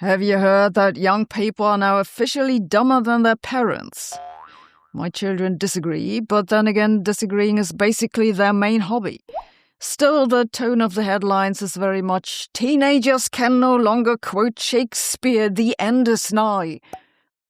Have you heard that young people are now officially dumber than their parents? My children disagree, but then again, disagreeing is basically their main hobby. Still, the tone of the headlines is very much, "Teenagers can no longer quote Shakespeare, the end is nigh."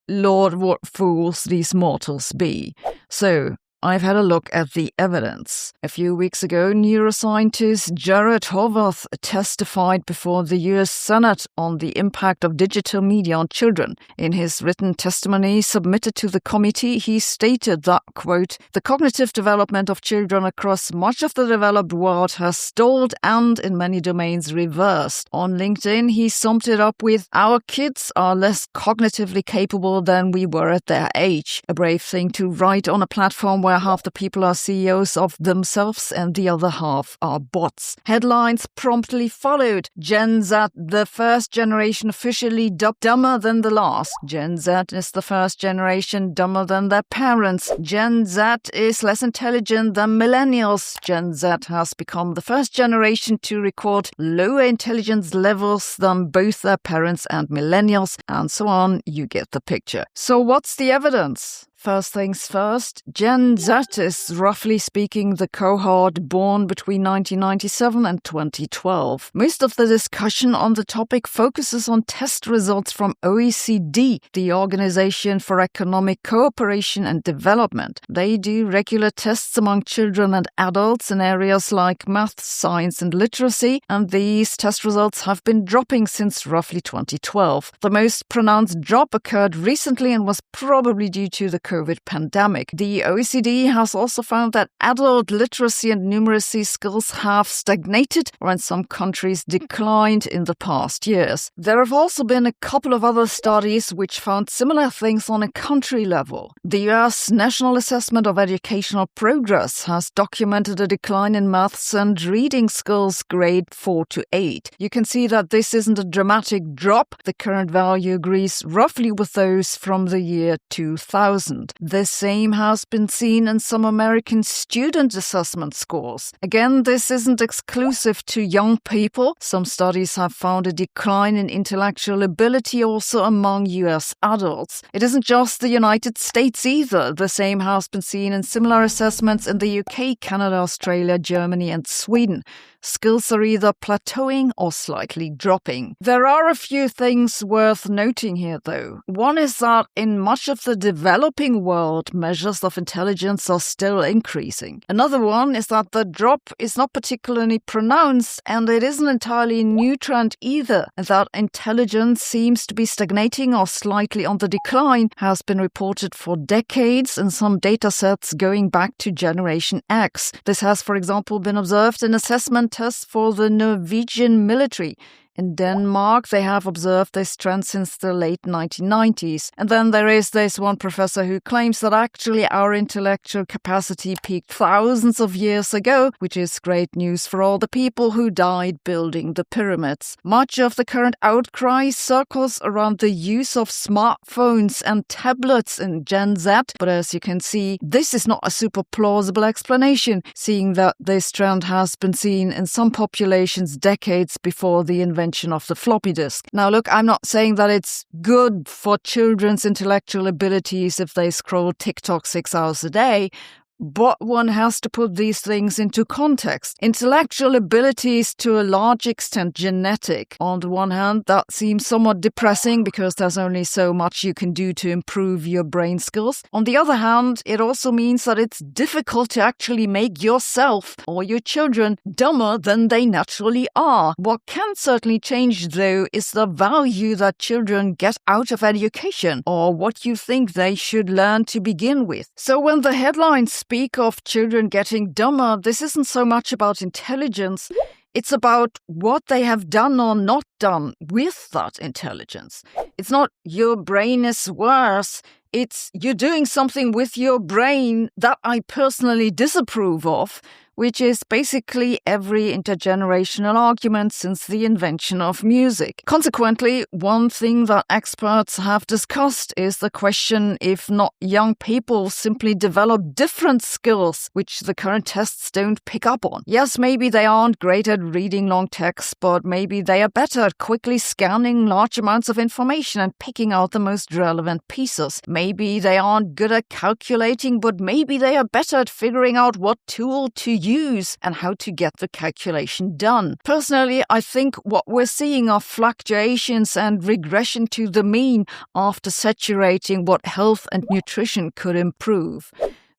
Lord, what fools these mortals be. So, I've had a look at the evidence. A few weeks ago, neuroscientist Jared Horvath testified before the US Senate on the impact of digital media on children. In his written testimony submitted to the committee, he stated that, quote, "The cognitive development of children across much of the developed world has stalled and, in many domains, reversed." On LinkedIn, he summed it up with, "Our kids are less cognitively capable than we were at their age." A brave thing to write on a platform where half the people are CEOs of themselves and the other half are bots. Headlines promptly followed. Gen Z, the first generation officially dubbed dumber than the last. Gen Z is the first generation dumber than their parents. Gen Z is less intelligent than millennials. Gen Z has become the first generation to record lower intelligence levels than both their parents and millennials, and so on. You get the picture. So what's the evidence? First things first, Gen Z is, roughly speaking, the cohort born between 1997 and 2012. Most of the discussion on the topic focuses on test results from OECD, the Organization for Economic Cooperation and Development. They do regular tests among children and adults in areas like math, science, and literacy, and these test results have been dropping since roughly 2012. The most pronounced drop occurred recently and was probably due to the COVID pandemic. The OECD has also found that adult literacy and numeracy skills have stagnated or in some countries declined in the past years. There have also been a couple of other studies which found similar things on a country level. The US National Assessment of Educational Progress has documented a decline in maths and reading skills grade 4 to 8. You can see that this isn't a dramatic drop. The current value agrees roughly with those from the year 2000. The same has been seen in some American student assessment scores. Again, this isn't exclusive to young people. Some studies have found a decline in intellectual ability also among US adults. It isn't just the United States either. The same has been seen in similar assessments in the UK, Canada, Australia, Germany, and Sweden. Skills are either plateauing or slightly dropping. There are a few things worth noting here, though. One is that in much of the developing world, measures of intelligence are still increasing. Another one is that the drop is not particularly pronounced, and it isn't entirely a new trend either. That intelligence seems to be stagnating or slightly on the decline has been reported for decades in some datasets going back to Generation X. This has, for example, been observed in assessment tests for the Norwegian military. In Denmark, they have observed this trend since the late 1990s. And then there is this one professor who claims that actually our intellectual capacity peaked thousands of years ago, which is great news for all the people who died building the pyramids. Much of the current outcry circles around the use of smartphones and tablets in Gen Z, but as you can see, this is not a super plausible explanation, seeing that this trend has been seen in some populations decades before the invention of the floppy disk. Now look, I'm not saying that it's good for children's intellectual abilities if they scroll TikTok 6 hours a day, but one has to put these things into context. Intellectual ability is to a large extent genetic. On the one hand, that seems somewhat depressing because there's only so much you can do to improve your brain skills. On the other hand, it also means that it's difficult to actually make yourself or your children dumber than they naturally are. What can certainly change, though, is the value that children get out of education, or what you think they should learn to begin with. So when the headlines speak of children getting dumber, this isn't so much about intelligence. It's about what they have done or not done with that intelligence. It's not your brain is worse. It's you're doing something with your brain that I personally disapprove of, which is basically every intergenerational argument since the invention of music. Consequently, one thing that experts have discussed is the question if not young people simply develop different skills which the current tests don't pick up on. Yes, maybe they aren't great at reading long texts, but maybe they are better at quickly scanning large amounts of information and picking out the most relevant pieces. Maybe they aren't good at calculating, but maybe they are better at figuring out what tool to use and how to get the calculation done. Personally, I think what we're seeing are fluctuations and regression to the mean after saturating what health and nutrition could improve.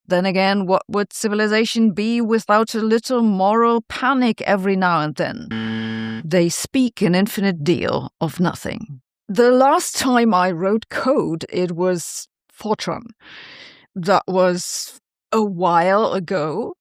Then again, what would civilization be without a little moral panic every now and then? They speak an infinite deal of nothing. The last time I wrote code, it was Fortran. That was a while ago.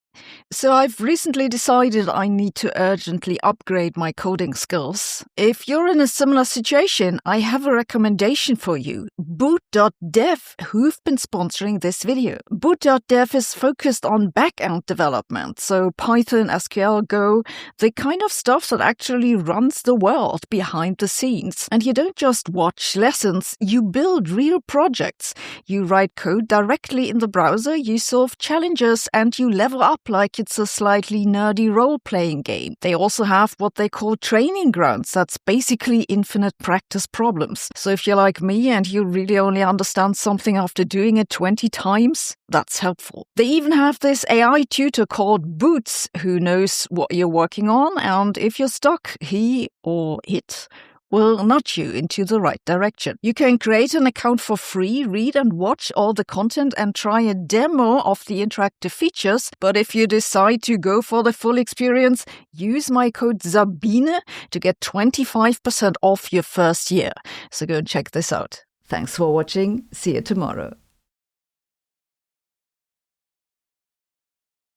So I've recently decided I need to urgently upgrade my coding skills. If you're in a similar situation, I have a recommendation for you. Boot.dev, who've been sponsoring this video. Boot.dev is focused on back-end development, so Python, SQL, Go, the kind of stuff that actually runs the world behind the scenes. And you don't just watch lessons, you build real projects. You write code directly in the browser, you solve challenges, and you level up like it's a slightly nerdy role-playing game. They also have what they call training grounds. That's basically infinite practice problems. So if you're like me and you really only understand something after doing it 20 times, that's helpful. They even have this AI tutor called Boots who knows what you're working on, and if you're stuck, he or it will nudge you into the right direction. You can create an account for free, read and watch all the content and try a demo of the interactive features. But if you decide to go for the full experience, use my code Sabine to get 25% off your first year. So go and check this out. Thanks for watching. See you tomorrow.